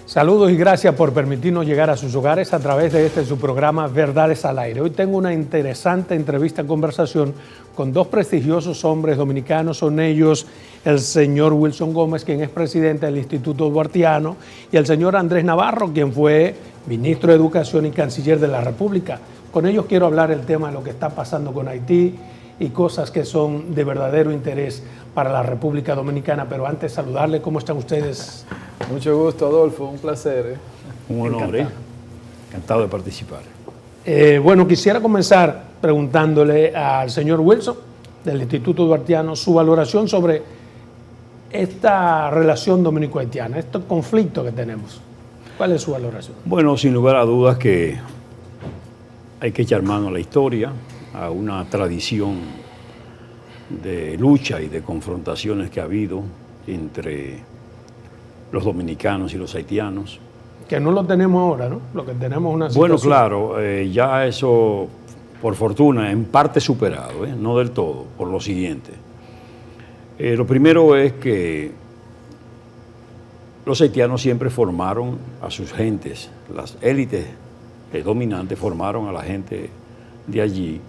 Saludos y gracias por permitirnos llegar a sus hogares a través de su programa Verdades al Aire. Hoy tengo una interesante conversación con dos prestigiosos hombres dominicanos. Son ellos el señor Wilson Gómez, quien es presidente del Instituto Duartiano, y el señor Andrés Navarro, quien fue ministro de Educación y canciller de la República. Con ellos quiero hablar el tema de lo que está pasando con Haití y cosas que son de verdadero interés para la República Dominicana. Pero antes, saludarle. ¿Cómo están ustedes? Mucho gusto, Adolfo. Un placer. Un honor. Encantado de participar. Bueno, quisiera comenzar preguntándole al señor Wilson, del Instituto Duartiano, su valoración sobre esta relación dominico-haitiana, este conflicto que tenemos. ¿Cuál es su valoración? Bueno, sin lugar a dudas que hay que echar mano a la historia, a una tradición de lucha y de confrontaciones que ha habido entre los dominicanos y los haitianos. Que no lo tenemos ahora, ¿no? Lo que tenemos es una situación... Bueno, claro, ya eso, por fortuna, en parte superado, no del todo, por lo siguiente. Lo primero es que los haitianos siempre formaron a sus gentes, las élites dominantes formaron a la gente de allí,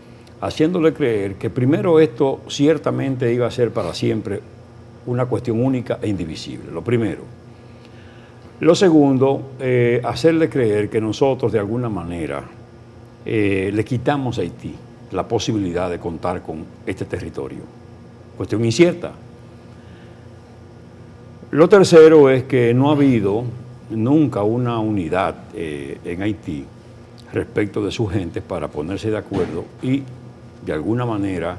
haciéndole creer que primero esto ciertamente iba a ser para siempre una cuestión única e indivisible, lo primero. Lo segundo, hacerle creer que nosotros de alguna manera le quitamos a Haití la posibilidad de contar con este territorio. Cuestión incierta. Lo tercero es que no ha habido nunca una unidad en Haití respecto de sus gentes para ponerse de acuerdo y de alguna manera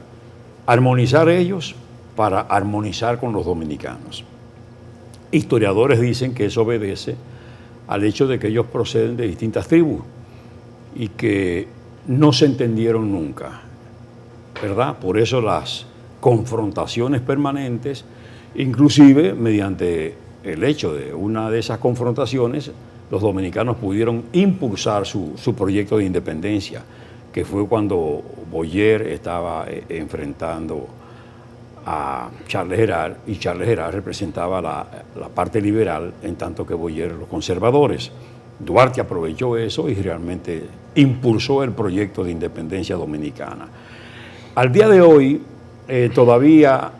armonizar ellos para armonizar con los dominicanos. Historiadores dicen que eso obedece al hecho de que ellos proceden de distintas tribus y que no se entendieron nunca, ¿verdad? Por eso las confrontaciones permanentes, inclusive mediante el hecho de una de esas confrontaciones, los dominicanos pudieron impulsar su proyecto de independencia, que fue cuando Boyer estaba enfrentando a Charles Gerard, y Charles Gerard representaba la parte liberal, en tanto que Boyer los conservadores. Duarte aprovechó eso y realmente impulsó el proyecto de independencia dominicana. Al día de hoy, todavía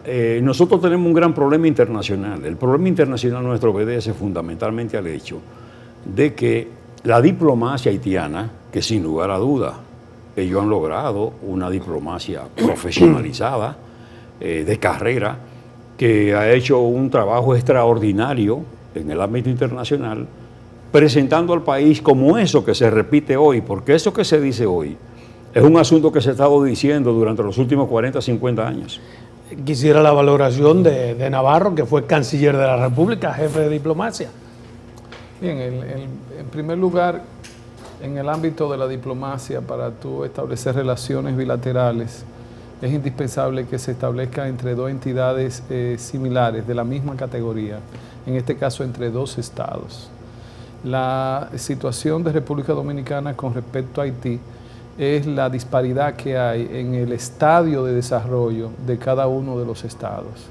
nosotros tenemos un gran problema internacional. El problema internacional nuestro obedece fundamentalmente al hecho de que la diplomacia haitiana, que sin lugar a duda ellos han logrado una diplomacia profesionalizada, de carrera, que ha hecho un trabajo extraordinario en el ámbito internacional, presentando al país como eso que se repite hoy, porque eso que se dice hoy es un asunto que se ha estado diciendo durante los últimos 40, 50 años. Quisiera la valoración de Navarro, que fue canciller de la República, jefe de diplomacia. Bien, en primer lugar, en el ámbito de la diplomacia, para tú establecer relaciones bilaterales, es indispensable que se establezca entre dos entidades similares, de la misma categoría, en este caso entre dos estados. La situación de República Dominicana con respecto a Haití es la disparidad que hay en el estadio de desarrollo de cada uno de los estados.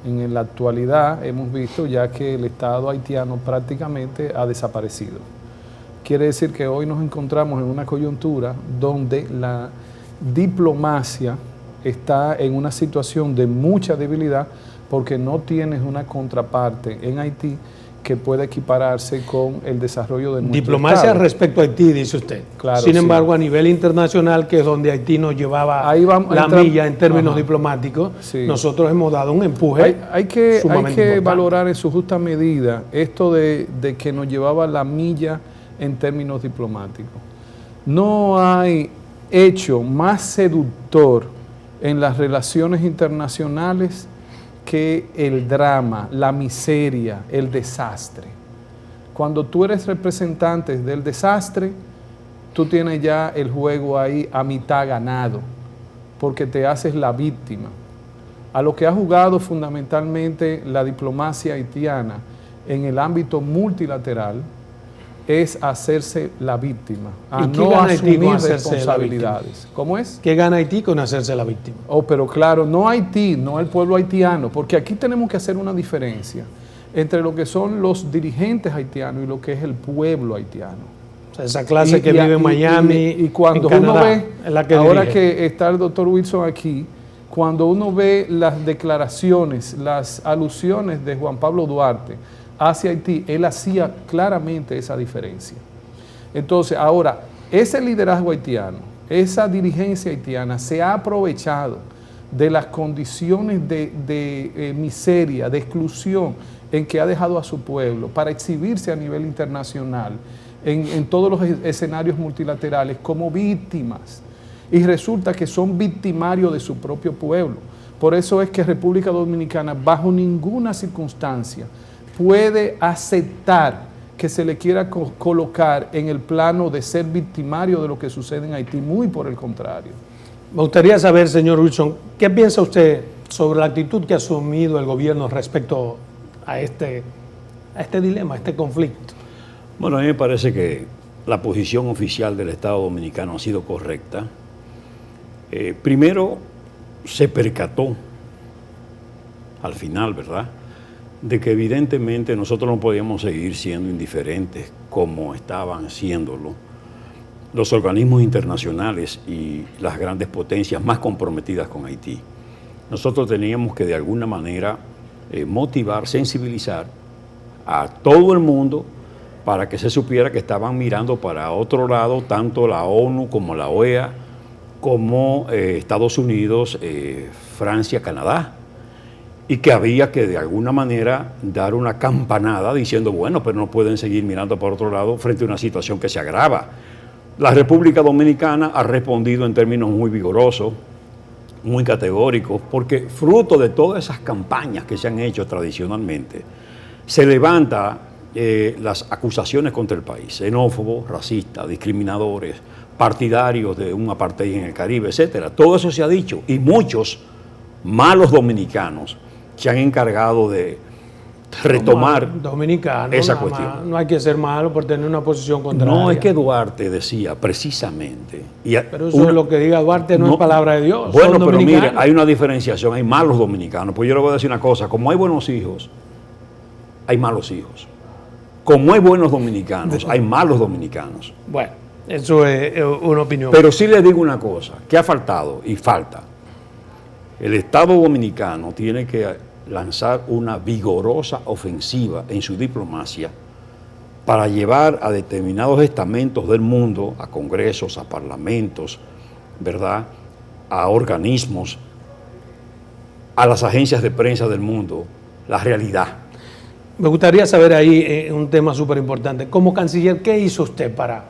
En la actualidad hemos visto ya que el estado haitiano prácticamente ha desaparecido. Quiere decir que hoy nos encontramos en una coyuntura donde la diplomacia está en una situación de mucha debilidad porque no tienes una contraparte en Haití que pueda equipararse con el desarrollo de nuestro Diplomacia estado. respecto a Haití, dice usted. Claro, sin embargo, sí. a nivel internacional, que es donde Haití nos llevaba la milla en términos diplomáticos, sí. Nosotros hemos dado un empuje hay que importante. valorar en su justa medida esto de que nos llevaba la milla en términos diplomáticos. No hay hecho más seductor en las relaciones internacionales que el drama, la miseria, el desastre. Cuando tú eres representante del desastre, tú tienes ya el juego ahí a mitad ganado, porque te haces la víctima. A lo que ha jugado fundamentalmente la diplomacia haitiana en el ámbito multilateral es hacerse la víctima, a no asumir responsabilidades. ¿Cómo es? ¿Qué gana Haití con hacerse la víctima? Oh, pero claro, no Haití, no el pueblo haitiano, porque aquí tenemos que hacer una diferencia entre lo que son los dirigentes haitianos y lo que es el pueblo haitiano. O sea, esa clase que vive en Miami y cuando en Canadá, uno ve, es la que ahora dirige. que está el doctor Wilson aquí, cuando uno ve las declaraciones, las alusiones de Juan Pablo Duarte hacia Haití, él hacía claramente esa diferencia. Entonces, ahora, ese liderazgo haitiano, esa dirigencia haitiana se ha aprovechado de las condiciones de miseria, de exclusión en que ha dejado a su pueblo para exhibirse a nivel internacional en todos los escenarios multilaterales como víctimas. Y resulta que son victimarios de su propio pueblo. Por eso es que República Dominicana, bajo ninguna circunstancia, puede aceptar que se le quiera colocar en el plano de ser victimario de lo que sucede en Haití, muy por el contrario. Me gustaría saber, señor Wilson, ¿qué piensa usted sobre la actitud que ha asumido el gobierno respecto a este dilema, a este conflicto? Bueno, a mí me parece que la posición oficial del Estado Dominicano ha sido correcta. Primero, se percató, al final, ¿verdad?, de que evidentemente nosotros no podíamos seguir siendo indiferentes como estaban haciéndolo los organismos internacionales y las grandes potencias más comprometidas con Haití. Nosotros teníamos que de alguna manera motivar, sensibilizar a todo el mundo para que se supiera que estaban mirando para otro lado, tanto la ONU como la OEA, como Estados Unidos, Francia, Canadá, y que había que de alguna manera dar una campanada diciendo, bueno, pero no pueden seguir mirando por otro lado frente a una situación que se agrava. La República Dominicana ha respondido en términos muy vigorosos, muy categóricos, porque fruto de todas esas campañas que se han hecho tradicionalmente, se levanta las acusaciones contra el país, xenófobos, racistas, discriminadores, partidarios de un apartheid en el Caribe, etcétera. Todo eso se ha dicho, y muchos malos dominicanos se han encargado de retomar esa cuestión. No hay que ser malo por tener una posición contraria. No, es que Duarte decía precisamente. Pero eso es lo que diga Duarte, no es palabra de Dios. Bueno, pero mire, hay una diferenciación, hay malos dominicanos. Pues yo le voy a decir una cosa, como hay buenos hijos, hay malos hijos. Como hay buenos dominicanos, hay malos dominicanos. Bueno, eso es una opinión. Pero sí le digo una cosa, que ha faltado y falta. El Estado Dominicano tiene que lanzar una vigorosa ofensiva en su diplomacia para llevar a determinados estamentos del mundo, a congresos, a parlamentos, ¿verdad?, a organismos, a las agencias de prensa del mundo, la realidad. Me gustaría saber ahí un tema súper importante. Como canciller, ¿qué hizo usted para,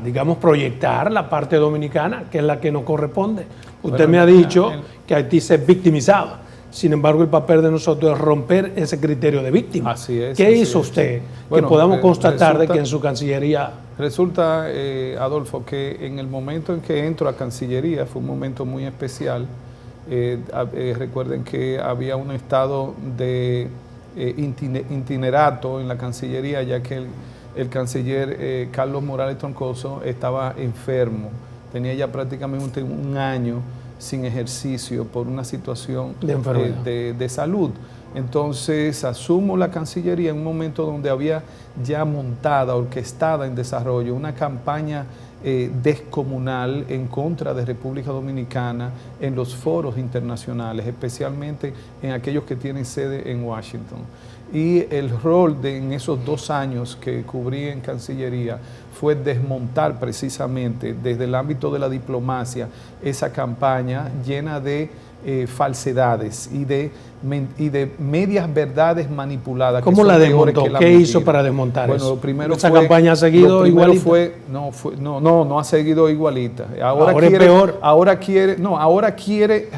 digamos, proyectar la parte dominicana, que es la que nos corresponde? Usted me ha dicho que Haití se victimizaba. Sin embargo, el papel de nosotros es romper ese criterio de víctima. Así es. ¿Qué hizo usted que podamos constatar de que en su Cancillería... Resulta, Adolfo, que en el momento en que entro a Cancillería fue un momento muy especial. Recuerden que había un estado de itinerato en la Cancillería, ya que el canciller Carlos Morales Troncoso estaba enfermo. Tenía ya prácticamente un año sin ejercicio por una situación de salud. Entonces asumo la Cancillería en un momento donde había ya montada, orquestada en desarrollo, una campaña descomunal en contra de República Dominicana en los foros internacionales, especialmente en aquellos que tienen sede en Washington. Y el rol en esos 2 años que cubrí en Cancillería fue desmontar precisamente desde el ámbito de la diplomacia esa campaña llena de falsedades y de medias verdades manipuladas. ¿Cómo la desmontó? ¿Qué hizo para desmontar eso? Primero ¿Esa campaña ha seguido igualita? No ha seguido igualita. Ahora es peor. Ahora quiere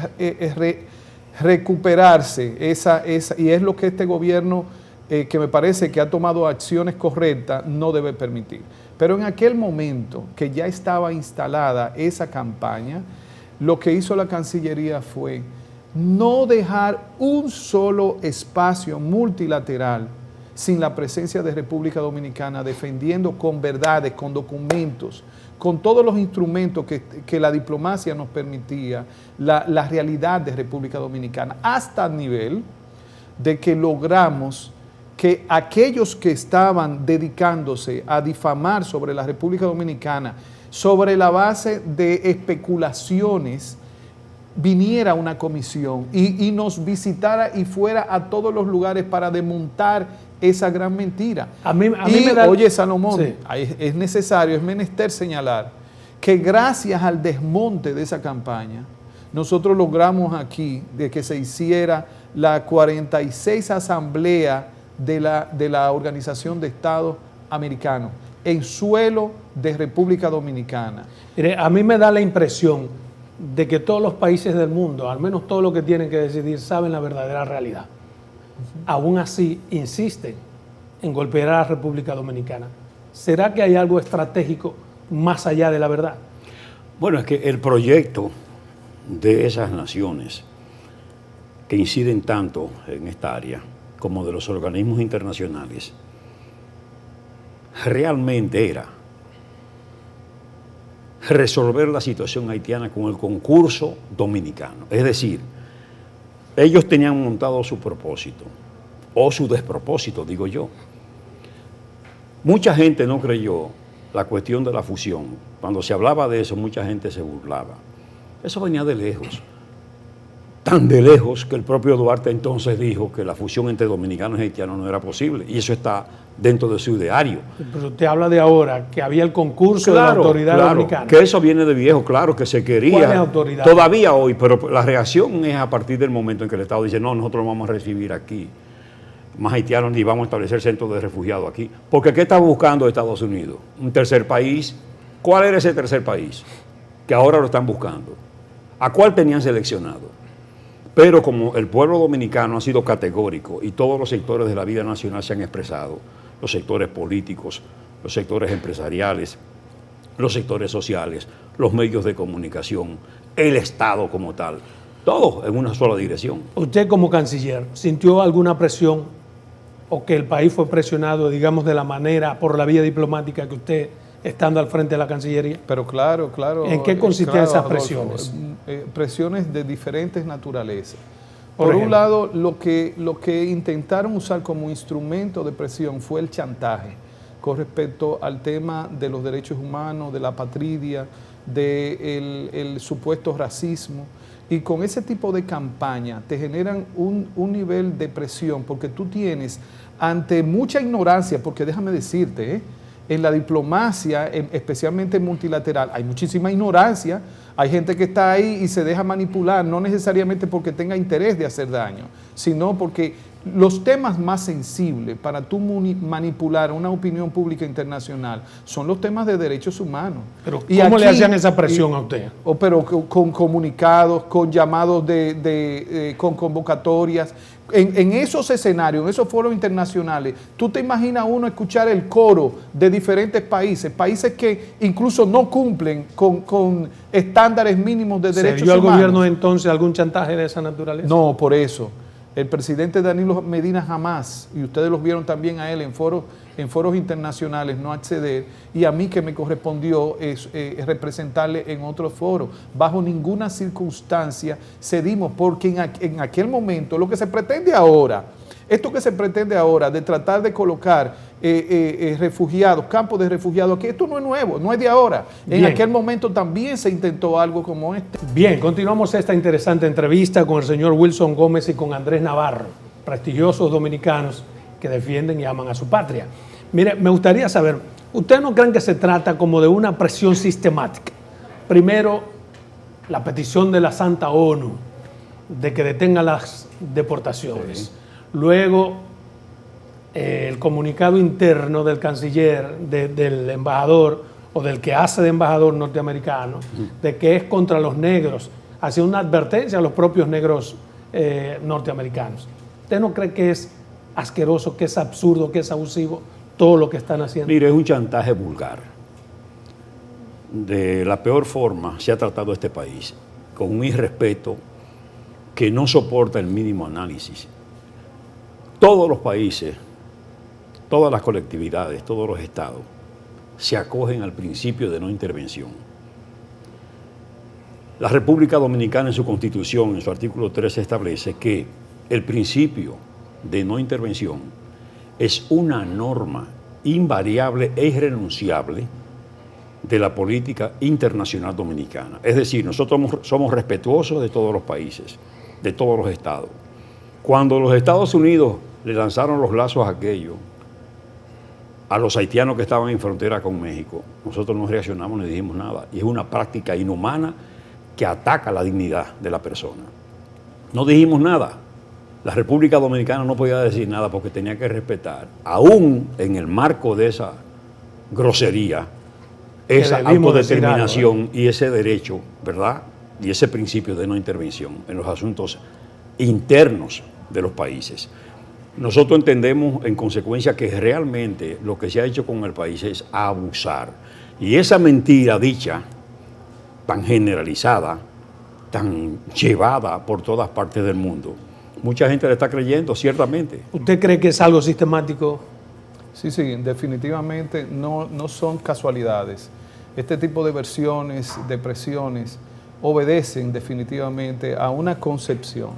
recuperarse y es lo que este gobierno, que me parece que ha tomado acciones correctas, no debe permitir. Pero en aquel momento que ya estaba instalada esa campaña, lo que hizo la Cancillería fue no dejar un solo espacio multilateral sin la presencia de República Dominicana, defendiendo con verdades, con documentos, con todos los instrumentos que la diplomacia nos permitía, la realidad de República Dominicana, hasta el nivel de que logramos que aquellos que estaban dedicándose a difamar sobre la República Dominicana, sobre la base de especulaciones, viniera una comisión y nos visitara y fuera a todos los lugares para desmontar esa gran mentira. A mí me da... Oye, Salomón, Sí. es necesario, es menester señalar que gracias al desmonte de esa campaña, nosotros logramos aquí de que se hiciera la 46 asamblea de la Organización de Estados Americanos en suelo de República Dominicana. Mire, a mí me da la impresión de que todos los países del mundo, al menos todos los que tienen que decidir, saben la verdadera realidad. Aún así, insisten en golpear a la República Dominicana. ¿Será que hay algo estratégico más allá de la verdad? Bueno, es que el proyecto de esas naciones que inciden tanto en esta área, como de los organismos internacionales, realmente era resolver la situación haitiana con el concurso dominicano. Es decir, ellos tenían montado su propósito, o su despropósito, digo yo. Mucha gente no creyó la cuestión de la fusión. Cuando se hablaba de eso, mucha gente se burlaba. Eso venía de lejos. Tan de lejos que el propio Duarte entonces dijo que la fusión entre dominicanos y haitianos no era posible. Y eso está dentro de su ideario. Pero usted habla de ahora, que había el concurso de la autoridad dominicana. Que eso viene de viejo, claro, que se quería. ¿Cuál es la autoridad? Todavía hoy, pero la reacción es a partir del momento en que el Estado dice, no, nosotros vamos a recibir aquí más haitianos ni vamos a establecer centros de refugiados aquí. Porque ¿qué está buscando Estados Unidos? Un tercer país. ¿Cuál era ese tercer país? Que ahora lo están buscando. ¿A cuál tenían seleccionado? Pero como el pueblo dominicano ha sido categórico y todos los sectores de la vida nacional se han expresado, los sectores políticos, los sectores empresariales, los sectores sociales, los medios de comunicación, el Estado como tal, todos en una sola dirección. ¿Usted como canciller sintió alguna presión o que el país fue presionado, digamos, de la manera, por la vía diplomática que usted, estando al frente de la Cancillería? Pero claro. ¿En qué consistían esas presiones? Presiones de diferentes naturalezas. Por Por un ejemplo. lado, lo que intentaron usar como instrumento de presión fue el chantaje con respecto al tema de los derechos humanos, de la patria, del supuesto racismo. Y con ese tipo de campaña te generan un nivel de presión porque tú tienes, ante mucha ignorancia, porque déjame decirte, en la diplomacia, especialmente multilateral, hay muchísima ignorancia. Hay gente que está ahí y se deja manipular, no necesariamente porque tenga interés de hacer daño, sino porque los temas más sensibles para tú manipular una opinión pública internacional son los temas de derechos humanos. Pero ¿cómo le hacían esa presión a usted? Pero con comunicados, con llamados con convocatorias. En esos escenarios, en esos foros internacionales, tú te imaginas uno escuchar el coro de diferentes países, países que incluso no cumplen con estándares mínimos de derechos ¿Se dio al humanos. gobierno entonces algún chantaje de esa naturaleza? No, por eso. El presidente Danilo Medina jamás, y ustedes los vieron también a él en foros internacionales, no acceder, y a mí que me correspondió representarle en otros foros. Bajo ninguna circunstancia cedimos, porque en aquel momento lo que se pretende ahora, esto que se pretende ahora de tratar de colocar refugiados, campos de refugiados aquí, esto no es nuevo, no es de ahora. Bien. En aquel momento también se intentó algo como este. Bien, continuamos esta interesante entrevista con el señor Wilson Gómez y con Andrés Navarro, prestigiosos dominicanos que defienden y aman a su patria. Mire, me gustaría saber, ¿ustedes no creen que se trata como de una presión sistemática? Primero, la petición de la Santa ONU de que detenga las deportaciones. Sí. Luego, el comunicado interno del canciller, del embajador o del que hace de embajador norteamericano, de que es contra los negros, hace una advertencia a los propios negros norteamericanos. ¿Usted no cree que es asqueroso, que es absurdo, que es abusivo todo lo que están haciendo? Mire, es un chantaje vulgar. De la peor forma se ha tratado este país, con un irrespeto que no soporta el mínimo análisis. Todos los países, todas las colectividades, todos los estados se acogen al principio de no intervención. La República Dominicana en su Constitución, en su artículo 13, establece que el principio de no intervención es una norma invariable e irrenunciable de la política internacional dominicana. Es decir, nosotros somos respetuosos de todos los países, de todos los estados. Cuando los Estados Unidos le lanzaron los lazos aquellos a los haitianos que estaban en frontera con México, nosotros no reaccionamos ni dijimos nada. Y es una práctica inhumana que ataca la dignidad de la persona. No dijimos nada. La República Dominicana no podía decir nada porque tenía que respetar, aún en el marco de esa grosería, esa autodeterminación y ese derecho, ¿verdad? Y ese principio de no intervención en los asuntos internos de los países. Nosotros entendemos en consecuencia que realmente lo que se ha hecho con el país es abusar. Y esa mentira dicha, tan generalizada, tan llevada por todas partes del mundo, mucha gente le está creyendo, ciertamente. ¿Usted cree que es algo sistemático? Sí, definitivamente no son casualidades. Este tipo de versiones, de presiones, obedecen definitivamente a una concepción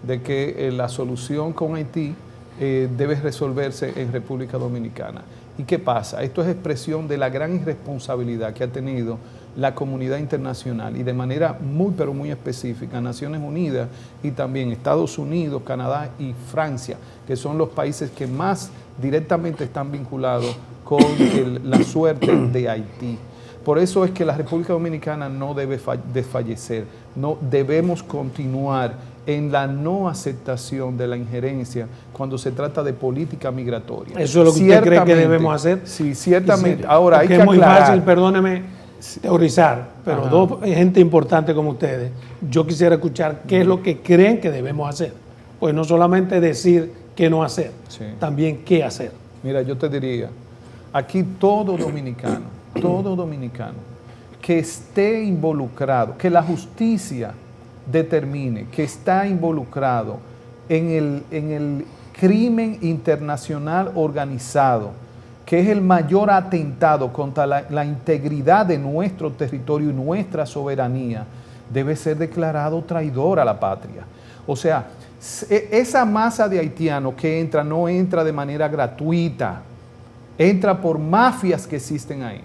de que la solución con Haití debe resolverse en República Dominicana. ¿Y qué pasa? Esto es expresión de la gran irresponsabilidad que ha tenido la comunidad internacional y de manera muy, pero muy específica, Naciones Unidas y también Estados Unidos, Canadá y Francia, que son los países que más directamente están vinculados con la suerte de Haití. Por eso es que la República Dominicana no debe desfallecer, no debemos continuar en la no aceptación de la injerencia cuando se trata de política migratoria. ¿Eso es lo que usted cree que debemos hacer? Sí, ciertamente. Ahora hay que es muy aclarar. fácil, perdóneme, teorizar, pero dos gente importante como ustedes, yo quisiera escuchar qué es lo que creen que debemos hacer. Pues no solamente decir qué no hacer, también qué hacer. Mira, yo te diría, aquí todo dominicano que esté involucrado, que la justicia determine que está involucrado en el crimen internacional organizado, que es el mayor atentado contra la integridad de nuestro territorio y nuestra soberanía, debe ser declarado traidor a la patria. O sea, esa masa de haitianos que entra, no entra de manera gratuita, entra por mafias que existen ahí.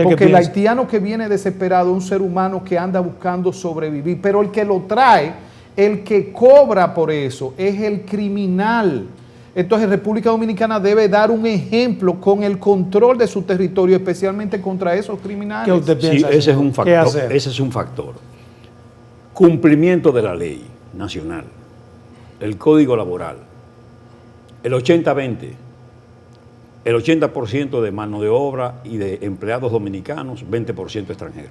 Porque el haitiano que viene desesperado es un ser humano que anda buscando sobrevivir, pero el que lo trae, el que cobra por eso, es el criminal. Entonces República Dominicana debe dar un ejemplo con el control de su territorio, especialmente contra esos criminales. ¿Qué usted piensa? Sí, ese es un factor. Ese es un factor. Cumplimiento de la ley nacional, el Código Laboral, el 80-20. El 80% de mano de obra y de empleados dominicanos, 20% extranjeros.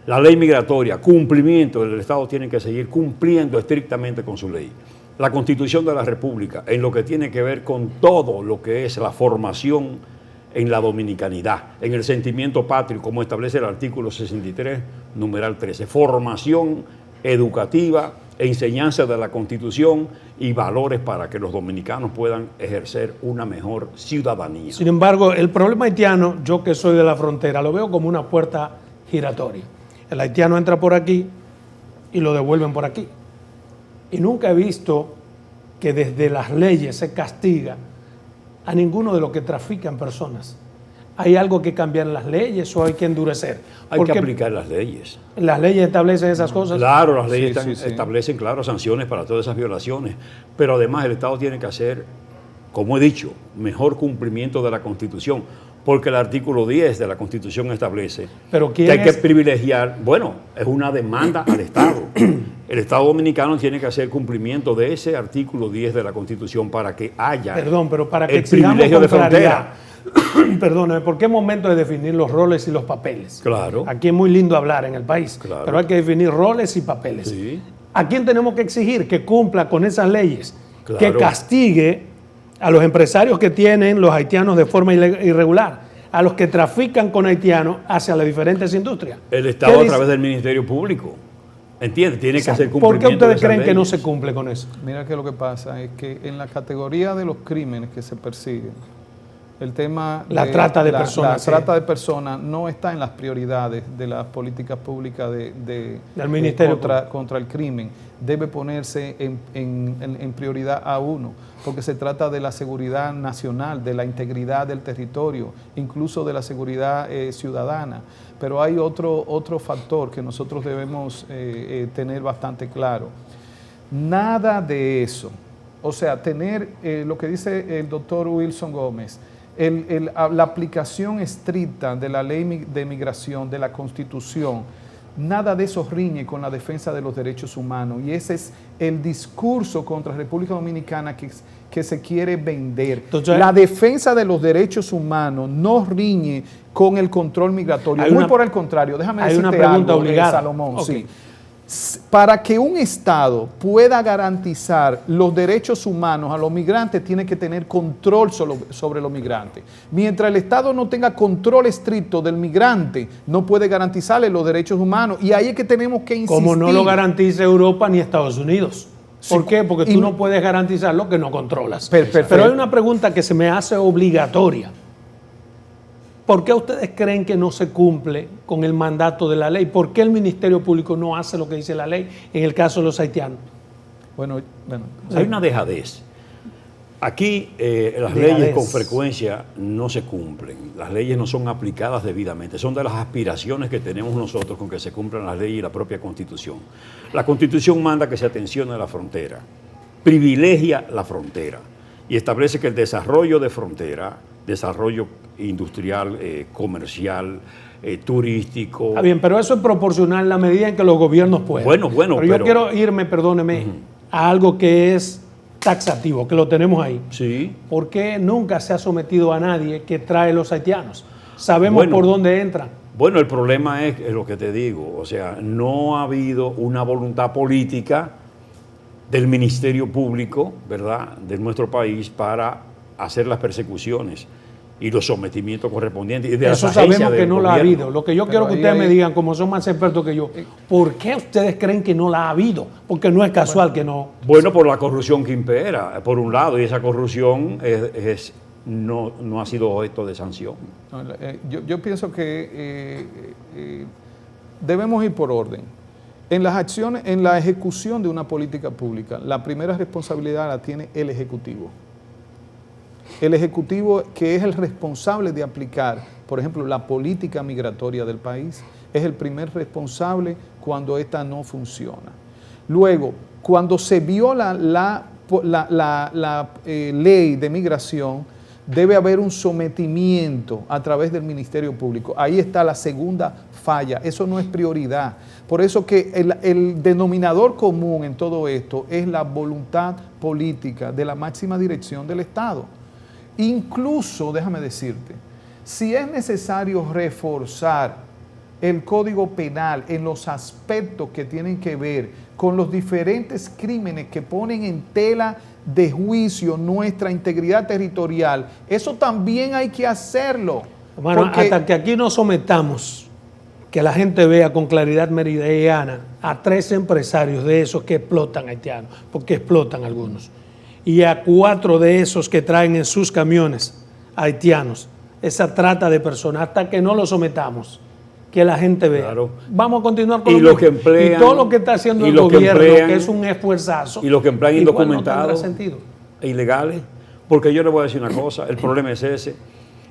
La ley migratoria, cumplimiento, el Estado tiene que seguir cumpliendo estrictamente con su ley. La Constitución de la República, en lo que tiene que ver con todo lo que es la formación en la dominicanidad, en el sentimiento patrio, como establece el artículo 63, numeral 13. Formación educativa, enseñanza de la Constitución y valores para que los dominicanos puedan ejercer una mejor ciudadanía. Sin embargo, el problema haitiano, yo que soy de la frontera, lo veo como una puerta giratoria. El haitiano entra por aquí y lo devuelven por aquí. Y nunca he visto que desde las leyes se castiga a ninguno de los que trafican personas. ¿Hay algo que cambiar en las leyes o hay que endurecer? Hay que aplicar las leyes. ¿Las leyes establecen esas cosas? Claro, las leyes establecen, claro, sanciones para todas esas violaciones, pero además el Estado tiene que hacer, como he dicho, mejor cumplimiento de la Constitución, porque el artículo 10 de la Constitución establece que hay que privilegiar, bueno, es una demanda al Estado. El Estado dominicano tiene que hacer cumplimiento de ese artículo 10 de la Constitución para que haya pero para que el privilegio de frontera. Perdóname, ¿por qué momento de definir los roles y los papeles? Claro. Aquí es muy lindo hablar en el país, claro, pero hay que definir roles y papeles. Sí. ¿A quién tenemos que exigir que cumpla con esas leyes? Claro. Que castigue a los empresarios que tienen los haitianos de forma irregular, a los que trafican con haitianos hacia las diferentes industrias. El Estado a través del Ministerio Público. ¿Entiendes? Tiene que hacer cumplimiento. ¿Por qué ustedes creen que no se cumple con eso? Mira que lo que pasa es que en la categoría de los crímenes que se persiguen, El tema la trata de personas. La trata de personas no está en las prioridades de las políticas públicas del Ministerio contra el crimen. Debe ponerse en prioridad a uno, porque se trata de la seguridad nacional, de la integridad del territorio, incluso de la seguridad ciudadana. Pero hay otro factor que nosotros debemos tener bastante claro. Nada de eso. O sea, tener lo que dice el doctor Wilson Gómez, la aplicación estricta de la ley de migración, de la Constitución, nada de eso riñe con la defensa de los derechos humanos. Y ese es el discurso contra la República Dominicana que se quiere vender. Entonces, la defensa de los derechos humanos no riñe con el control migratorio. Muy por el contrario, déjame decirte una pregunta algo, obligada. Salomón. Okay. Sí. Para que un Estado pueda garantizar los derechos humanos a los migrantes, tiene que tener control sobre los migrantes. Mientras el Estado no tenga control estricto del migrante, no puede garantizarle los derechos humanos. Y ahí es que tenemos que insistir. Como no lo garantiza Europa ni Estados Unidos. ¿Por qué? Porque tú no puedes garantizar lo que no controlas. Pero hay una pregunta que se me hace obligatoria. ¿Por qué ustedes creen que no se cumple con el mandato de la ley? ¿Por qué el Ministerio Público no hace lo que dice la ley en el caso de los haitianos? Bueno, hay una dejadez. Aquí las leyes con frecuencia no se cumplen. Las leyes no son aplicadas debidamente. Son de las aspiraciones que tenemos nosotros con que se cumplan las leyes y la propia Constitución. La Constitución manda que se atencione a la frontera, privilegia la frontera y establece que el desarrollo de frontera, desarrollo industrial, comercial, turístico. Está bien, pero eso es proporcional en la medida en que los gobiernos pueden. Bueno, pero yo quiero irme, perdóneme, a algo que es taxativo, que lo tenemos ahí. Sí. ¿Por qué nunca se ha sometido a nadie que trae los haitianos? Sabemos por dónde entran. Bueno, el problema es lo que te digo, o sea, no ha habido una voluntad política del Ministerio Público, ¿verdad?, de nuestro país para hacer las persecuciones y los sometimientos correspondientes. Y de eso sabemos que no la ha habido. Lo que yo quiero que ustedes me digan, como son más expertos que yo, ¿por qué ustedes creen que no la ha habido? Porque no es casual que no. Bueno, por la corrupción que impera, por un lado, y esa corrupción no ha sido objeto de sanción. Yo pienso que debemos ir por orden. En las acciones, en la ejecución de una política pública, la primera responsabilidad la tiene el Ejecutivo. El Ejecutivo, que es el responsable de aplicar, por ejemplo, la política migratoria del país, es el primer responsable cuando esta no funciona. Luego, cuando se viola la ley de migración, debe haber un sometimiento a través del Ministerio Público. Ahí está la segunda falla. Eso no es prioridad. Por eso que el denominador común en todo esto es la voluntad política de la máxima dirección del Estado. Incluso, déjame decirte, si es necesario reforzar el Código Penal en los aspectos que tienen que ver con los diferentes crímenes que ponen en tela de juicio nuestra integridad territorial, eso también hay que hacerlo. Bueno, hasta que aquí nos sometamos, que la gente vea con claridad meridiana a 3 empresarios de esos que explotan haitianos, porque explotan algunos, y a 4 de esos que traen en sus camiones haitianos, esa trata de personas, hasta que no lo sometamos, que la gente vea. Claro. Vamos a continuar con lo que emplean, y todo lo que está haciendo el gobierno, que es un esfuerzazo. Y los que emplean indocumentados, no e ilegales, porque yo le voy a decir una cosa, el problema es ese.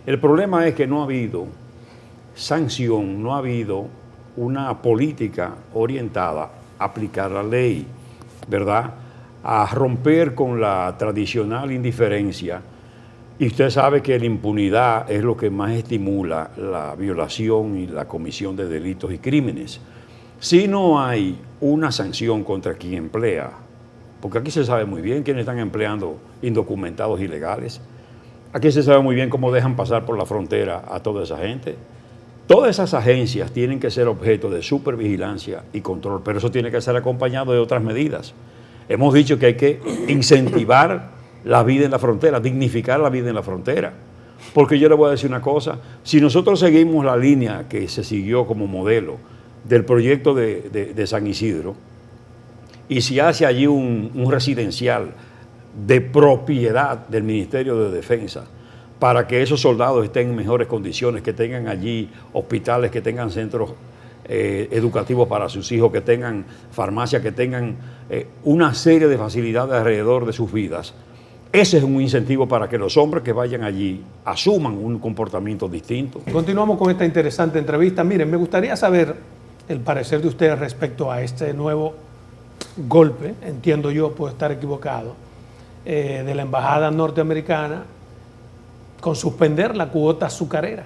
El problema es que no ha habido sanción, no ha habido una política orientada a aplicar la ley, ¿verdad?, a romper con la tradicional indiferencia. Y usted sabe que la impunidad es lo que más estimula la violación y la comisión de delitos y crímenes. Si no hay una sanción contra quien emplea, porque aquí se sabe muy bien quiénes están empleando indocumentados ilegales, aquí se sabe muy bien cómo dejan pasar por la frontera a toda esa gente. Todas esas agencias tienen que ser objeto de supervigilancia y control, pero eso tiene que ser acompañado de otras medidas. Hemos dicho que hay que incentivar la vida en la frontera, dignificar la vida en la frontera. Porque yo le voy a decir una cosa, si nosotros seguimos la línea que se siguió como modelo del proyecto de San Isidro, y si hace allí un residencial de propiedad del Ministerio de Defensa, para que esos soldados estén en mejores condiciones, que tengan allí hospitales, que tengan centros educativos para sus hijos, que tengan farmacias, que tengan una serie de facilidades alrededor de sus vidas. Ese es un incentivo para que los hombres que vayan allí asuman un comportamiento distinto. Continuamos con esta interesante entrevista. Miren, me gustaría saber el parecer de ustedes respecto a este nuevo golpe, entiendo yo, puedo estar equivocado, de la embajada norteamericana con suspender la cuota azucarera.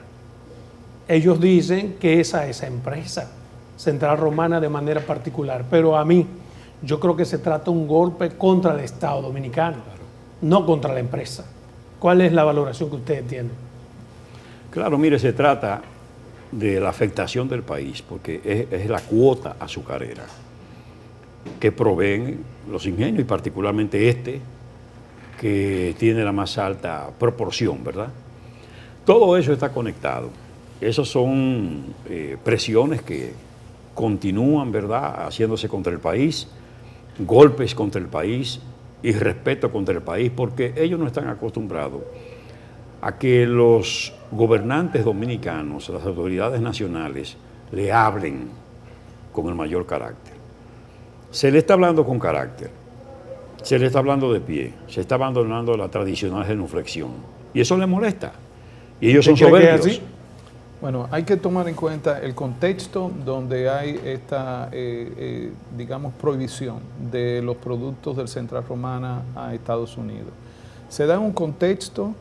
Ellos dicen que esa empresa, Central Romana de manera particular, pero a mí, yo creo que se trata de un golpe contra el Estado Dominicano, no contra la empresa. ¿Cuál es la valoración que ustedes tienen? Claro, mire, se trata de la afectación del país, porque es la cuota azucarera que proveen los ingenios, y particularmente este, que tiene la más alta proporción, ¿verdad? Todo eso está conectado. Esas son presiones que continúan, ¿verdad?, haciéndose contra el país, golpes contra el país, irrespeto contra el país, porque ellos no están acostumbrados a que los gobernantes dominicanos, las autoridades nacionales, le hablen con el mayor carácter. Se le está hablando con carácter, se le está hablando de pie, se está abandonando la tradicional genuflexión, y eso les molesta, y ellos son soberbios. Bueno, hay que tomar en cuenta el contexto donde hay esta, digamos, prohibición de los productos del Central Romana a Estados Unidos. Se da en un contexto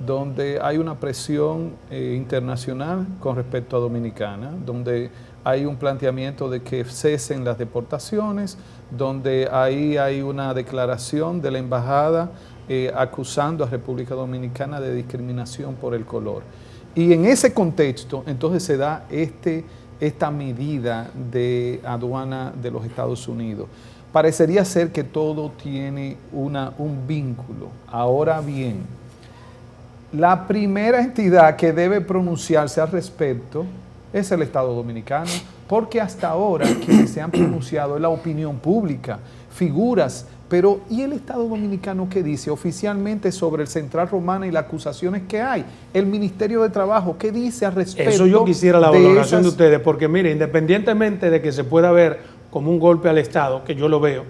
donde hay una presión internacional con respecto a Dominicana, donde hay un planteamiento de que cesen las deportaciones, donde ahí hay una declaración de la embajada acusando a República Dominicana de discriminación por el color. Y en ese contexto, entonces se da esta medida de aduana de los Estados Unidos. Parecería ser que todo tiene un vínculo. Ahora bien, la primera entidad que debe pronunciarse al respecto es el Estado Dominicano, porque hasta ahora quienes se han pronunciado es la opinión pública, figuras. Pero, ¿y el Estado Dominicano qué dice oficialmente sobre el Central Romana y las acusaciones que hay? El Ministerio de Trabajo, ¿qué dice al respecto? Eso yo quisiera la valoración de ustedes, porque mire, independientemente de que se pueda ver como un golpe al Estado, que yo lo veo,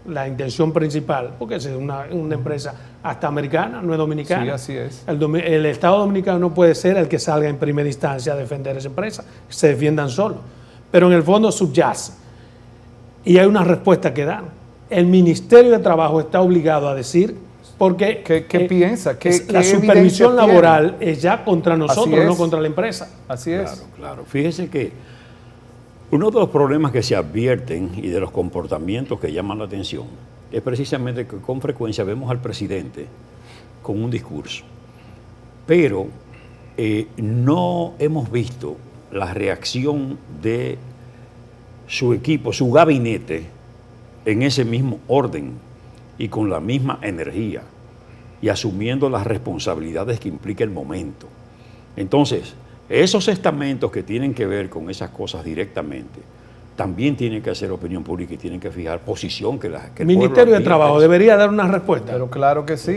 la intención principal, porque es una empresa hasta americana, no es dominicana. Sí, así es. El Estado Dominicano no puede ser el que salga en primera instancia a defender esa empresa, se defiendan solos. Pero en el fondo subyace. Y hay una respuesta que dan. El Ministerio de Trabajo está obligado a decir, porque ¿Qué piensa? La supervisión laboral es ya contra nosotros, no contra la empresa. Así es. Claro, claro. Fíjese que uno de los problemas que se advierten y de los comportamientos que llaman la atención es precisamente que con frecuencia vemos al presidente con un discurso, pero no hemos visto la reacción de su equipo, su gabinete, en ese mismo orden y con la misma energía y asumiendo las responsabilidades que implica el momento. Entonces, esos estamentos que tienen que ver con esas cosas directamente, también tienen que hacer opinión pública y tienen que fijar posición que el Ministerio de Trabajo debería dar una respuesta. Pero claro que sí,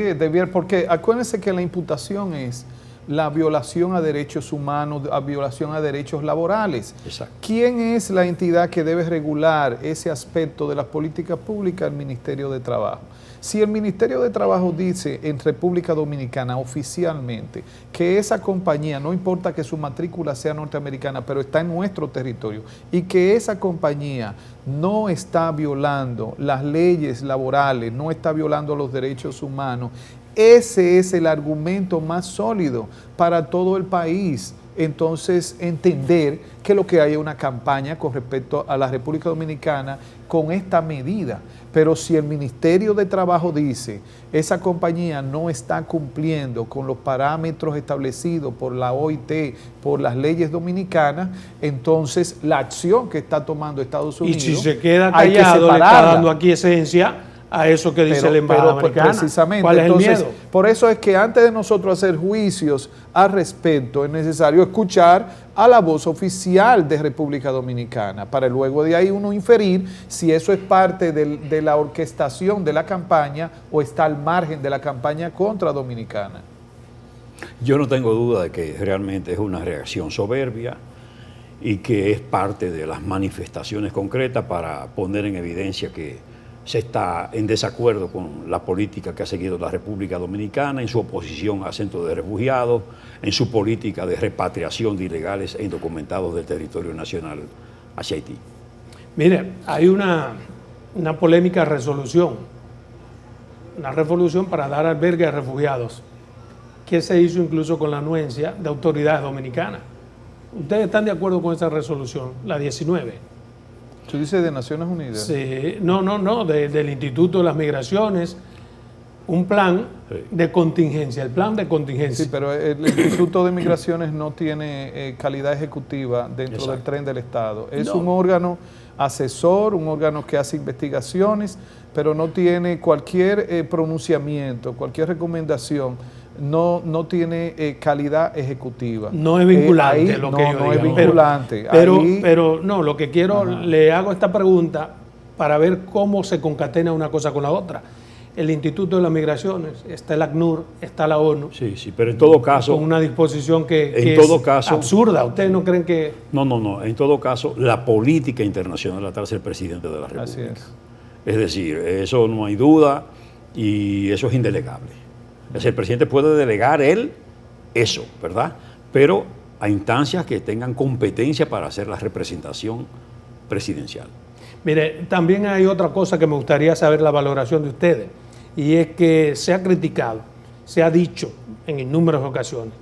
porque acuérdense que la imputación es la violación a derechos humanos, a violación a derechos laborales. Exacto. ¿Quién es la entidad que debe regular ese aspecto de las políticas públicas? El Ministerio de Trabajo. Si el Ministerio de Trabajo dice en República Dominicana oficialmente que esa compañía, no importa que su matrícula sea norteamericana, pero está en nuestro territorio, y que esa compañía no está violando las leyes laborales, no está violando los derechos humanos, ese es el argumento más sólido para todo el país. Entonces, entender que lo que hay es una campaña con respecto a la República Dominicana con esta medida. Pero si el Ministerio de Trabajo dice esa compañía no está cumpliendo con los parámetros establecidos por la OIT, por las leyes dominicanas, entonces la acción que está tomando Estados Unidos, y si se queda callado, le está dando aquí esencia a eso que dice la embajada americana. Precisamente. ¿Cuál es el miedo? Por eso es que antes de nosotros hacer juicios al respecto, es necesario escuchar a la voz oficial de República Dominicana, para luego de ahí uno inferir si eso es parte de la orquestación de la campaña o está al margen de la campaña contra Dominicana. Yo no tengo duda de que realmente es una reacción soberbia y que es parte de las manifestaciones concretas para poner en evidencia que se está en desacuerdo con la política que ha seguido la República Dominicana en su oposición a centros de refugiados, en su política de repatriación de ilegales e indocumentados del territorio nacional hacia Haití. Mire, hay una polémica resolución, una resolución para dar albergue a refugiados, que se hizo incluso con la anuencia de autoridades dominicanas. ¿Ustedes están de acuerdo con esa resolución, la 19? ¿Tú dices de Naciones Unidas? Sí, no, del Instituto de las Migraciones, un plan de contingencia, el plan de contingencia. Sí, pero el Instituto de Migraciones no tiene calidad ejecutiva dentro del tren del Estado. Es un órgano asesor, un órgano que hace investigaciones, pero no tiene cualquier pronunciamiento, cualquier recomendación. No tiene calidad ejecutiva. No es vinculante lo que yo digo. No es vinculante. Pero no, lo que quiero, le hago esta pregunta para ver cómo se concatena una cosa con la otra. El Instituto de las Migraciones, está el ACNUR, está la ONU. Sí, pero en todo caso... Con una disposición que es absurda. ¿Ustedes no creen que...? No. En todo caso, la política internacional la trae el presidente de la República. Así es. Es decir, eso no hay duda y eso es indelegable. Es decir, el presidente puede delegar él eso, ¿verdad? Pero a instancias que tengan competencia para hacer la representación presidencial. Mire, también hay otra cosa que me gustaría saber la valoración de ustedes, y es que se ha criticado, se ha dicho en innumerables ocasiones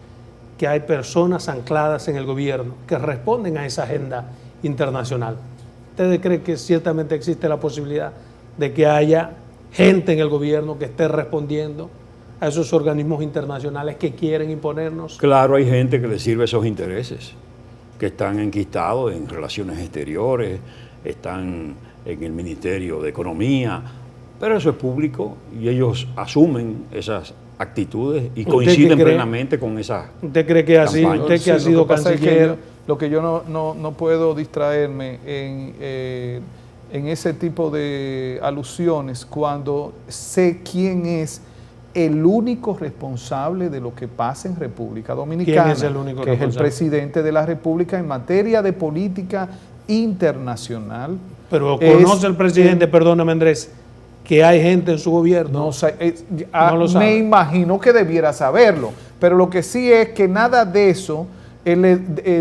que hay personas ancladas en el gobierno que responden a esa agenda internacional. ¿Ustedes creen que ciertamente existe la posibilidad de que haya gente en el gobierno que esté respondiendo a esos organismos internacionales que quieren imponernos? Claro, hay gente que le sirve esos intereses, que están enquistados en relaciones exteriores, están en el Ministerio de Economía, pero eso es público y ellos asumen esas actitudes y coinciden plenamente con esa. ¿Usted cree que así? Usted que ha sido canciller. Lo que yo no puedo distraerme en ese tipo de alusiones cuando sé quién es el único responsable de lo que pasa en República Dominicana. ¿Quién es el único responsable? Es el presidente de la República en materia de política internacional. Pero conoce el presidente, perdóname Andrés, que hay gente en su gobierno. No lo sabe. Me imagino que debiera saberlo, pero lo que sí es que nada de eso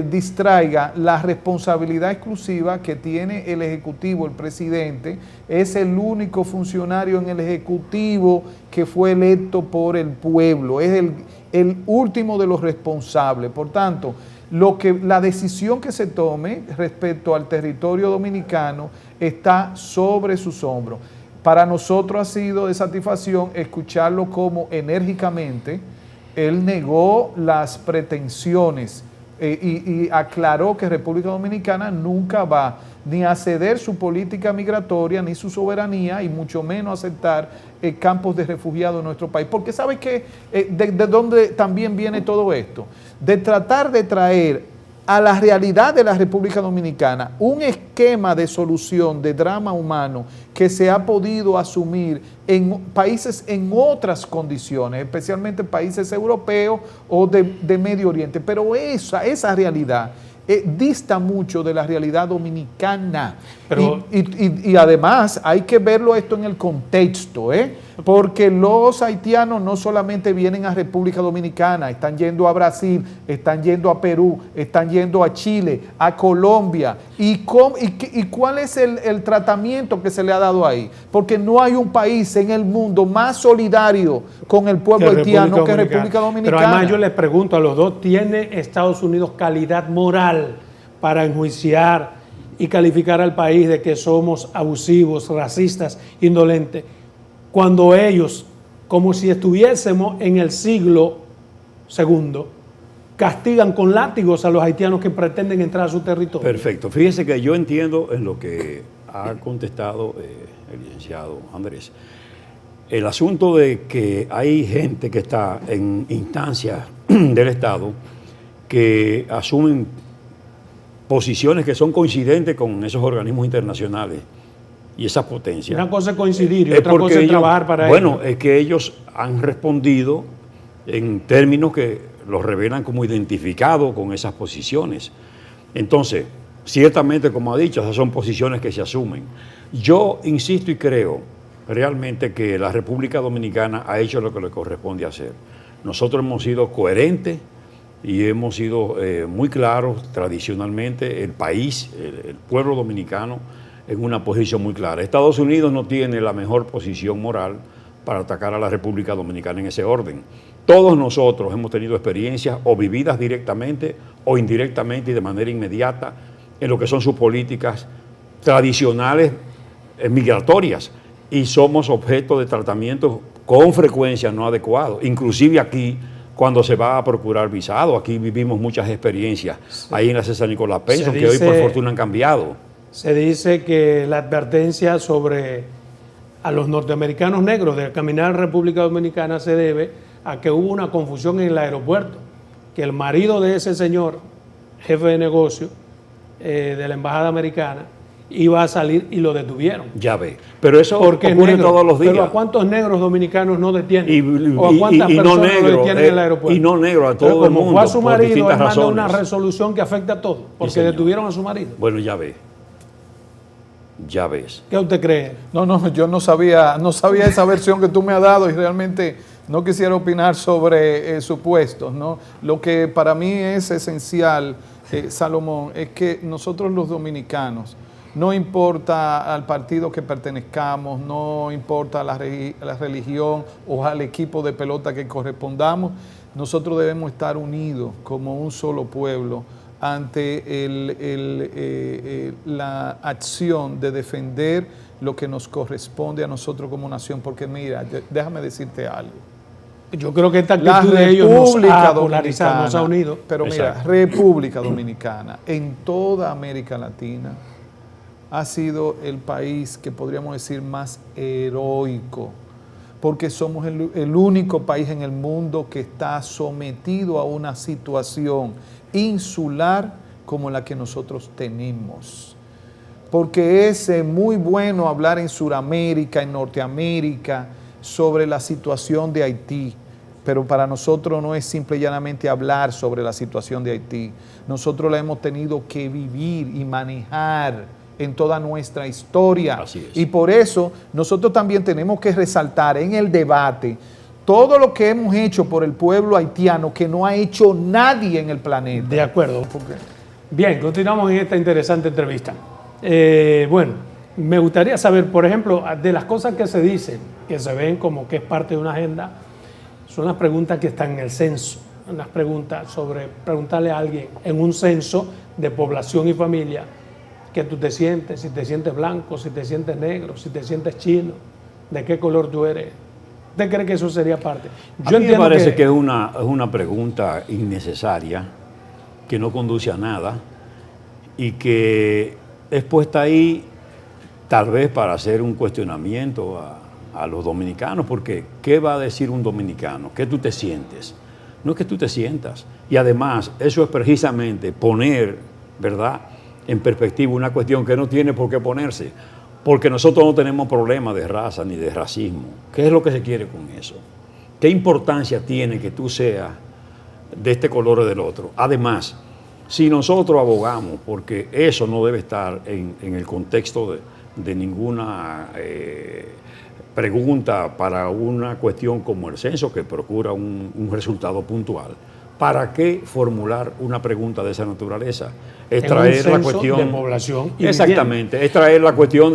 distraiga la responsabilidad exclusiva que tiene el Ejecutivo, el presidente. Es el único funcionario en el Ejecutivo que fue electo por el pueblo, es el último de los responsables. Por tanto, la decisión que se tome respecto al territorio dominicano está sobre sus hombros. Para nosotros ha sido de satisfacción escucharlo como enérgicamente él negó las pretensiones y aclaró que República Dominicana nunca va ni a ceder su política migratoria ni su soberanía y mucho menos aceptar campos de refugiados en nuestro país. Porque ¿sabe qué? De dónde también viene todo esto? De tratar de traer a la realidad de la República Dominicana un esquema de solución de drama humano que se ha podido asumir en países en otras condiciones, especialmente países europeos o de Medio Oriente. Pero esa realidad dista mucho de la realidad dominicana. Pero, y además hay que verlo esto en el contexto, porque los haitianos no solamente vienen a República Dominicana, están yendo a Brasil, están yendo a Perú, están yendo a Chile, a Colombia. ¿Y cuál es el tratamiento que se le ha dado ahí? Porque no hay un país en el mundo más solidario con el pueblo haitiano que República Dominicana. Pero además yo les pregunto a los dos, ¿tiene Estados Unidos calidad moral para enjuiciar y calificar al país de que somos abusivos, racistas, indolentes, cuando ellos, como si estuviésemos en el siglo II, castigan con látigos a los haitianos que pretenden entrar a su territorio? Perfecto. Fíjese que yo entiendo en lo que ha contestado el licenciado Andrés. El asunto de que hay gente que está en instancias del Estado que asumen posiciones que son coincidentes con esos organismos internacionales y esas potencias. Una cosa es coincidir y otra cosa es trabajar para ello. Bueno, es que ellos han respondido en términos que los revelan como identificados con esas posiciones. Entonces, ciertamente, como ha dicho, esas son posiciones que se asumen. Yo insisto y creo realmente que la República Dominicana ha hecho lo que le corresponde hacer. Nosotros hemos sido coherentes y hemos sido muy claros tradicionalmente, el país, el pueblo dominicano, en una posición muy clara. Estados Unidos no tiene la mejor posición moral para atacar a la República Dominicana en ese orden. Todos nosotros hemos tenido experiencias o vividas directamente o indirectamente y de manera inmediata en lo que son sus políticas tradicionales migratorias, y somos objeto de tratamientos con frecuencia no adecuados, inclusive aquí cuando se va a procurar visado. Aquí vivimos muchas experiencias, sí, ahí en la César Nicolás Penson, que hoy por fortuna han cambiado. Se dice que la advertencia sobre a los norteamericanos negros de caminar en República Dominicana se debe a que hubo una confusión en el aeropuerto, que el marido de ese señor, jefe de negocio de la embajada americana, iba a salir y lo detuvieron. Ya ve, pero eso porque ocurre negro, todos los días. Pero ¿a cuántos negros dominicanos no detienen? ¿O a cuántas personas no detienen en el aeropuerto? Y no negro, a todo pero el mundo. Como fue a su marido, él manda razones. una resolución que afecta a todos, porque sí, detuvieron a su marido. Bueno, ya ve. Ya ves. ¿Qué usted cree? No, yo no sabía esa versión que tú me has dado y realmente no quisiera opinar sobre supuestos, ¿no? Lo que para mí es esencial, Salomón, es que nosotros los dominicanos, no importa al partido que pertenezcamos, no importa la religión o al equipo de pelota que correspondamos, nosotros debemos estar unidos como un solo pueblo ante la acción de defender lo que nos corresponde a nosotros como nación. Porque mira, déjame decirte algo. Yo creo que esta actitud de ellos nos ha polarizado, nos ha unido. Pero mira, República Dominicana en toda América Latina ha sido el país que podríamos decir más heroico, porque somos el único país en el mundo que está sometido a una situación insular como la que nosotros tenemos. Porque es muy bueno hablar en Sudamérica, en Norteamérica, sobre la situación de Haití, pero para nosotros no es simple y llanamente hablar sobre la situación de Haití. Nosotros la hemos tenido que vivir y manejar en toda nuestra historia. Así es. Y por eso nosotros también tenemos que resaltar en el debate todo lo que hemos hecho por el pueblo haitiano que no ha hecho nadie en el planeta. De acuerdo. Bien, continuamos en esta interesante entrevista. Bueno, me gustaría saber, por ejemplo, de las cosas que se dicen, que se ven como que es parte de una agenda, son las preguntas que están en el censo. Unas preguntas sobre preguntarle a alguien en un censo de población y familia que tú te sientes, si te sientes blanco, si te sientes negro, si te sientes chino, de qué color tú eres. ¿Usted cree que eso sería parte? Yo entiendo me parece que es una pregunta innecesaria, que no conduce a nada y que es puesta ahí tal vez para hacer un cuestionamiento a los dominicanos, porque ¿qué va a decir un dominicano? ¿Qué tú te sientes? No es que tú te sientas. Y además, eso es precisamente poner, ¿verdad?, en perspectiva una cuestión que no tiene por qué ponerse, porque nosotros no tenemos problema de raza ni de racismo. ¿Qué es lo que se quiere con eso? ¿Qué importancia tiene que tú seas de este color o del otro? Además, si nosotros abogamos, porque eso no debe estar en el contexto de ninguna pregunta para una cuestión como el censo, que procura un resultado puntual, ¿para qué formular una pregunta de esa naturaleza? Es traer la cuestión de población y exactamente, es traer la cuestión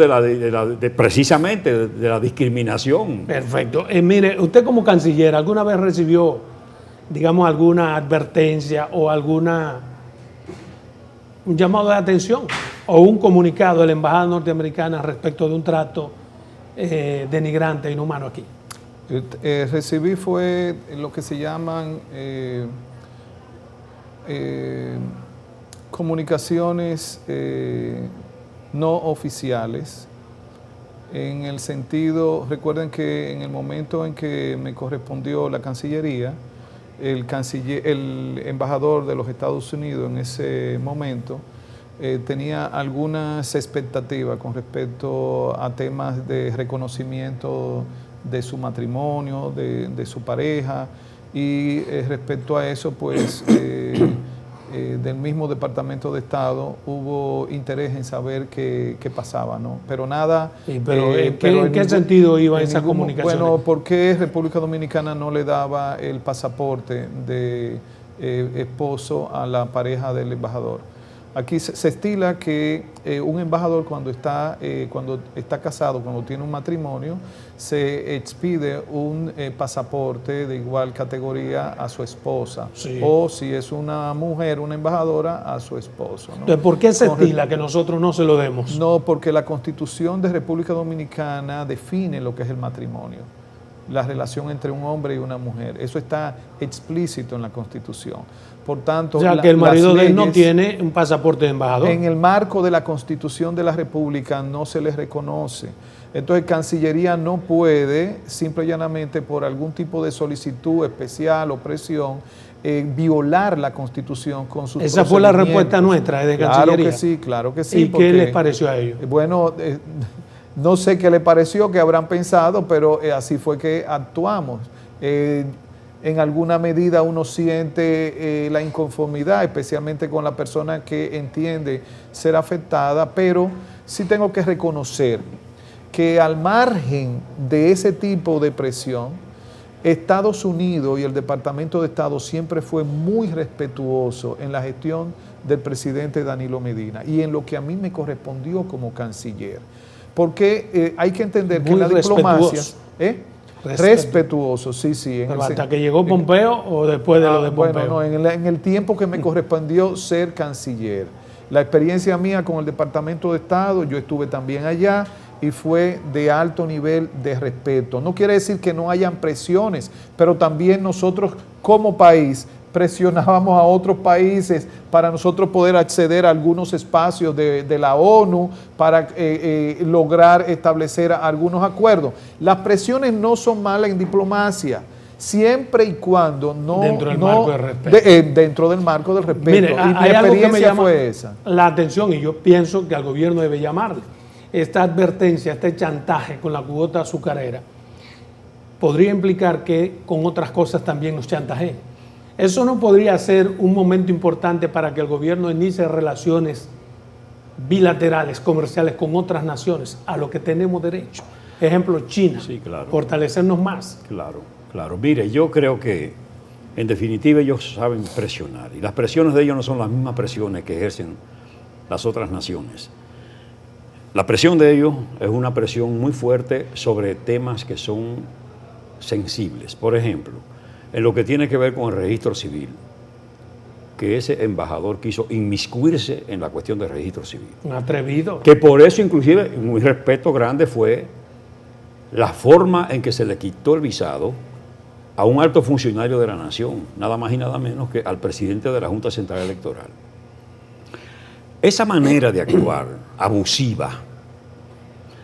precisamente de la discriminación. Perfecto. Mire, usted como canciller, ¿alguna vez recibió, digamos, alguna advertencia o un llamado de atención o un comunicado de la embajada norteamericana respecto de un trato denigrante e inhumano aquí? Recibí fue lo que se llaman comunicaciones no oficiales, en el sentido, recuerden que en el momento en que me correspondió la Cancillería, el embajador de los Estados Unidos en ese momento tenía algunas expectativas con respecto a temas de reconocimiento de su matrimonio, de su pareja, y respecto a eso, pues del mismo Departamento de Estado hubo interés en saber qué pasaba, ¿no? Pero nada... Sí, pero ¿en qué sentido iba esa comunicación? Bueno, ¿por qué República Dominicana no le daba el pasaporte de esposo a la pareja del embajador? Aquí se estila que un embajador cuando está casado, cuando tiene un matrimonio, se expide un pasaporte de igual categoría a su esposa. Sí. O si es una mujer, una embajadora, a su esposo, ¿no? Entonces, ¿por qué se estila que nosotros no se lo demos? No, porque la Constitución de República Dominicana define lo que es el matrimonio, la relación entre un hombre y una mujer. Eso está explícito en la Constitución. Por tanto, o sea, que el marido de él no tiene un pasaporte de embajador. En el marco de la Constitución de la República no se les reconoce. Entonces, Cancillería no puede, simple y llanamente, por algún tipo de solicitud especial o presión, violar la Constitución con sus Esa fue la respuesta nuestra de Cancillería. Claro que sí. ¿Y qué les pareció a ellos? Bueno, no sé qué les pareció, qué habrán pensado, pero así fue que actuamos. En alguna medida uno siente la inconformidad, especialmente con la persona que entiende ser afectada, pero sí tengo que reconocer que al margen de ese tipo de presión, Estados Unidos y el Departamento de Estado siempre fue muy respetuoso en la gestión del presidente Danilo Medina y en lo que a mí me correspondió como canciller. Porque hay que entender que en la diplomacia... Respetuoso, sí. ¿Pero hasta que llegó Pompeo o después de lo de Pompeo? Bueno, no, en el tiempo que me correspondió ser canciller. La experiencia mía con el Departamento de Estado, yo estuve también allá y fue de alto nivel de respeto. No quiere decir que no hayan presiones, pero también nosotros como país presionábamos a otros países para nosotros poder acceder a algunos espacios de la ONU para lograr establecer algunos acuerdos. Las presiones no son malas en diplomacia, siempre y cuando no... Dentro del marco del respeto. Dentro del marco del respeto. Mire, y mi experiencia fue esa. La atención, y yo pienso que al gobierno debe llamarle. Esta advertencia, este chantaje con la cuota azucarera, podría implicar que con otras cosas también nos chantajeen. Eso no podría ser un momento importante para que el gobierno inicie relaciones bilaterales, comerciales con otras naciones, a lo que tenemos derecho. Ejemplo, China, sí, claro. Fortalecernos más. Claro. Mire, yo creo que en definitiva ellos saben presionar y las presiones de ellos no son las mismas presiones que ejercen las otras naciones. La presión de ellos es una presión muy fuerte sobre temas que son sensibles. Por ejemplo, en lo que tiene que ver con el registro civil, que ese embajador quiso inmiscuirse en la cuestión del registro civil. Un atrevido. Que por eso, inclusive, un respeto grande fue la forma en que se le quitó el visado a un alto funcionario de la nación, nada más y nada menos que al presidente de la Junta Central Electoral. Esa manera de actuar abusiva,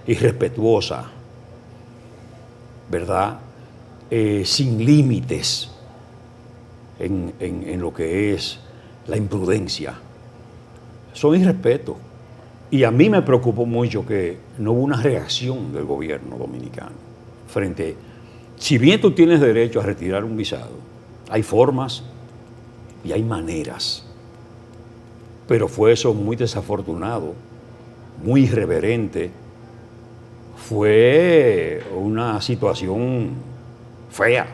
irrespetuosa, ¿verdad?, sin límites en lo que es la imprudencia, son irrespeto. Y a mí me preocupó mucho que no hubo una reacción del gobierno dominicano frente, si bien tú tienes derecho a retirar un visado, hay formas y hay maneras, pero fue eso muy desafortunado, muy irreverente, fue una situación fea.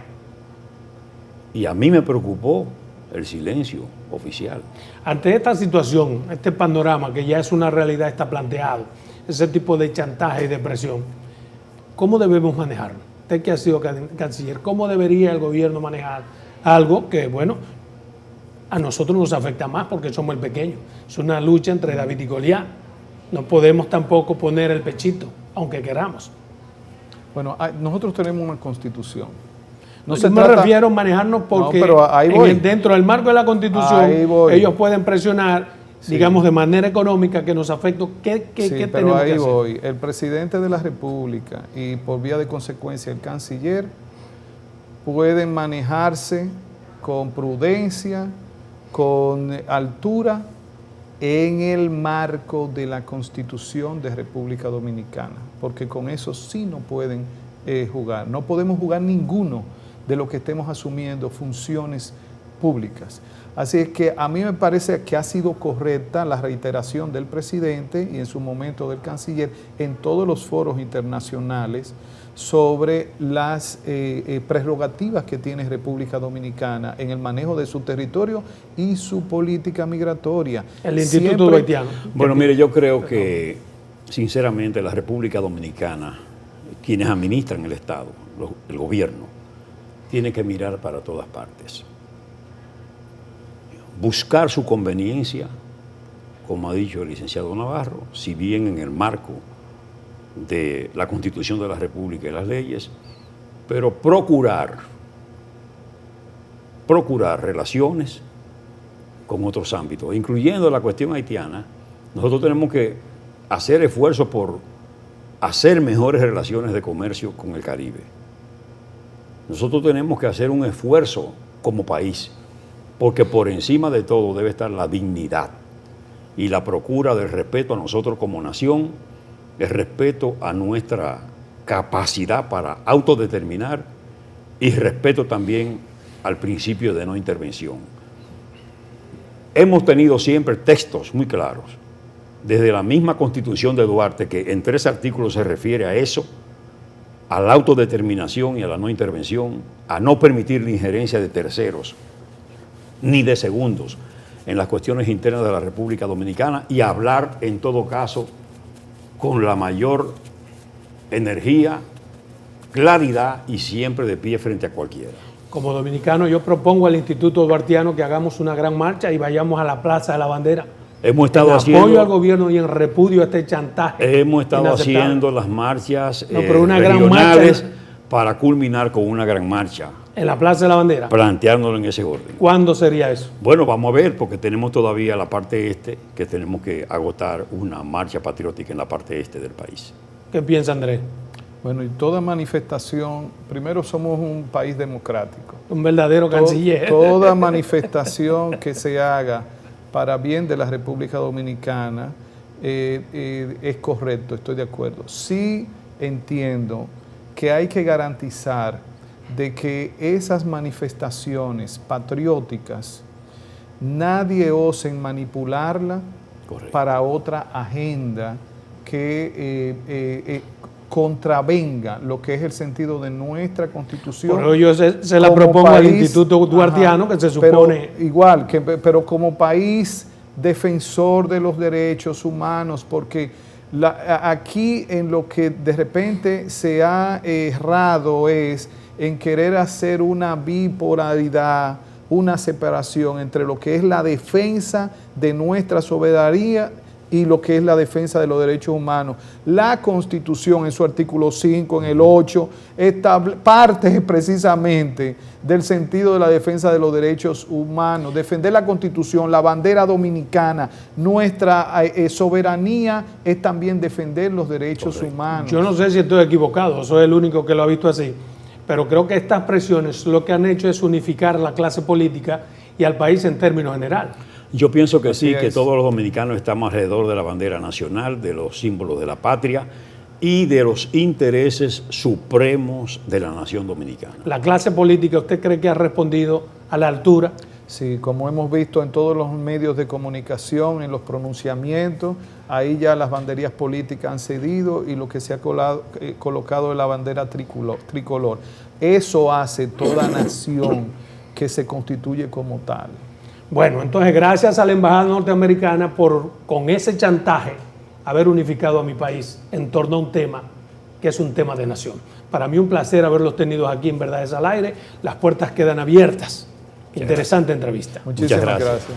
Y a mí me preocupó el silencio oficial. Ante esta situación, este panorama que ya es una realidad, está planteado, ese tipo de chantaje y de presión, ¿cómo debemos manejarlo? Usted que ha sido canciller, ¿cómo debería el gobierno manejar algo que, bueno, a nosotros nos afecta más porque somos el pequeño? Es una lucha entre David y Goliat. No podemos tampoco poner el pechito, aunque queramos. Bueno, nosotros tenemos una constitución. Yo me refiero a manejarnos porque dentro del marco de la Constitución ellos pueden presionar, digamos, de manera económica que nos afecte. ¿Qué tenemos que hacer? El presidente de la República y por vía de consecuencia el canciller pueden manejarse con prudencia, con altura en el marco de la Constitución de República Dominicana, porque con eso sí no pueden jugar. No podemos jugar ninguno de lo que estemos asumiendo funciones públicas. Así es que a mí me parece que ha sido correcta la reiteración del presidente y en su momento del canciller en todos los foros internacionales sobre las prerrogativas que tiene República Dominicana en el manejo de su territorio y su política migratoria. El Instituto Haitiano. Bueno, mire, yo creo que, sinceramente, la República Dominicana, quienes administran el Estado, el gobierno, tiene que mirar para todas partes. Buscar su conveniencia, como ha dicho el licenciado Navarro, si bien en el marco de la Constitución de la República y las leyes, pero procurar relaciones con otros ámbitos, incluyendo la cuestión haitiana. Nosotros tenemos que hacer esfuerzos por hacer mejores relaciones de comercio con el Caribe. Nosotros tenemos que hacer un esfuerzo como país, porque por encima de todo debe estar la dignidad y la procura del respeto a nosotros como nación, el respeto a nuestra capacidad para autodeterminar y respeto también al principio de no intervención. Hemos tenido siempre textos muy claros, desde la misma Constitución de Duarte, que en 3 artículos se refiere a eso, a la autodeterminación y a la no intervención, a no permitir la injerencia de terceros ni de segundos en las cuestiones internas de la República Dominicana y hablar en todo caso con la mayor energía, claridad y siempre de pie frente a cualquiera. Como dominicano, yo propongo al Instituto Duartiano que hagamos una gran marcha y vayamos a la Plaza de la Bandera. Hemos estado en haciendo apoyo al gobierno y en repudio a este chantaje. Hemos estado haciendo las marchas pero una regionales gran marcha para culminar con una gran marcha. En la Plaza de la Bandera. Planteándolo en ese orden. ¿Cuándo sería eso? Bueno, vamos a ver, porque tenemos todavía la parte este, que tenemos que agotar una marcha patriótica en la parte este del país. ¿Qué piensa Andrés? Bueno, y toda manifestación, primero somos un país democrático. Un verdadero canciller. Toda manifestación que se haga para bien de la República Dominicana es correcto, estoy de acuerdo. Sí entiendo que hay que garantizar de que esas manifestaciones patrióticas nadie ose manipularla para otra agenda que contravenga lo que es el sentido de nuestra Constitución. Pero yo se la propongo país, al Instituto Duartiano, que se supone... Pero como país defensor de los derechos humanos, porque aquí en lo que de repente se ha errado es en querer hacer una bipolaridad, una separación entre lo que es la defensa de nuestra soberanía y lo que es la defensa de los derechos humanos. La Constitución en su artículo 5, en el 8, parte precisamente del sentido de la defensa de los derechos humanos. Defender la Constitución, la bandera dominicana, nuestra soberanía es también defender los derechos humanos. Yo no sé si estoy equivocado, soy el único que lo ha visto así, pero creo que estas presiones lo que han hecho es unificar la clase política y al país en términos general. Yo pienso que sí, que todos los dominicanos estamos alrededor de la bandera nacional, de los símbolos de la patria y de los intereses supremos de la nación dominicana. ¿La clase política usted cree que ha respondido a la altura? Sí, como hemos visto en todos los medios de comunicación, en los pronunciamientos, ahí ya las banderías políticas han cedido y lo que se ha colocado es la bandera tricolor. Eso hace toda nación que se constituye como tal. Bueno, entonces gracias a la Embajada Norteamericana por, con ese chantaje, haber unificado a mi país en torno a un tema que es un tema de nación. Para mí un placer haberlos tenido aquí en Verdades al Aire. Las puertas quedan abiertas. Interesante entrevista. Muchísimas gracias.